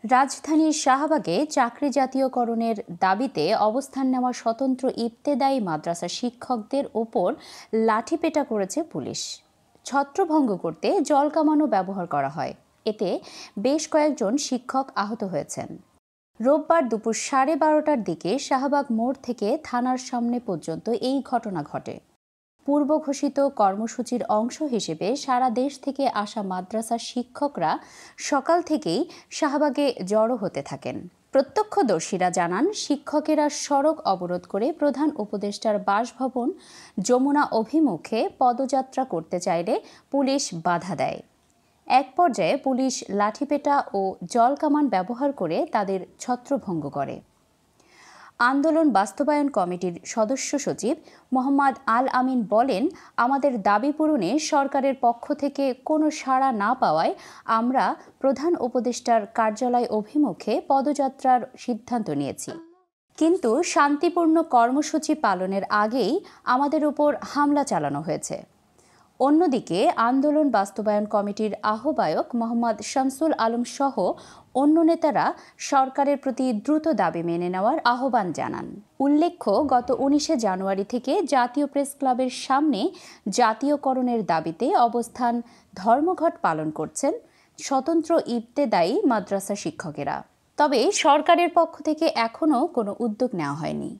রাজধানীর শাহবাগে চাকরি জাতীয়করণের দাবিতে অবস্থান নেওয়া স্বতন্ত্র ইবতেদায়ী মাদ্রাসা শিক্ষকদের ওপর লাঠিপেটা করেছে পুলিশ। ছত্রভঙ্গ করতে জল কামানও ব্যবহার করা হয়। এতে বেশ কয়েকজন শিক্ষক আহত হয়েছেন। রোববার দুপুর 12:30টার দিকে শাহবাগ মোড় থেকে থানার সামনে পর্যন্ত এই ঘটনা ঘটে। পূর্ব ঘোষিত কর্মসূচির অংশ হিসেবে সারা দেশ থেকে আসা মাদ্রাসার শিক্ষকরা সকাল থেকেই শাহবাগে জড়ো হতে থাকেন। প্রত্যক্ষদর্শীরা জানান, শিক্ষকেরা সড়ক অবরোধ করে প্রধান উপদেষ্টার বাসভবন যমুনা অভিমুখে পদযাত্রা করতে চাইলে পুলিশ বাধা দেয়। এক পর্যায়ে পুলিশ লাঠিপেটা ও জলকামান ব্যবহার করে তাদের ছত্রভঙ্গ করে। আন্দোলন বাস্তবায়ন কমিটির সদস্য সচিব মোহাম্মদ আল আমিন বলেন, আমাদের দাবি পূরণে সরকারের পক্ষ থেকে কোনো সাড়া না পাওয়ায় আমরা প্রধান উপদেষ্টার কার্যালয় অভিমুখে পদযাত্রার সিদ্ধান্ত নিয়েছি। কিন্তু শান্তিপূর্ণ কর্মসূচি পালনের আগেই আমাদের উপর হামলা চালানো হয়েছে। অন্যদিকে আন্দোলন বাস্তবায়ন কমিটির আহ্বায়ক মোহাম্মদ শামসুল আলম সহ অন্য নেতারা সরকারের প্রতি দ্রুত দাবি মেনে নেওয়ার আহ্বান জানান। উল্লেখ্য, গত 19শে জানুয়ারি থেকে জাতীয় প্রেস ক্লাবের সামনে জাতীয়করণের দাবিতে অবস্থান ধর্মঘট পালন করছেন স্বতন্ত্র ইবতেদায়ী মাদ্রাসা শিক্ষকেরা। তবে সরকারের পক্ষ থেকে এখনও কোনো উদ্যোগ নেওয়া হয়নি।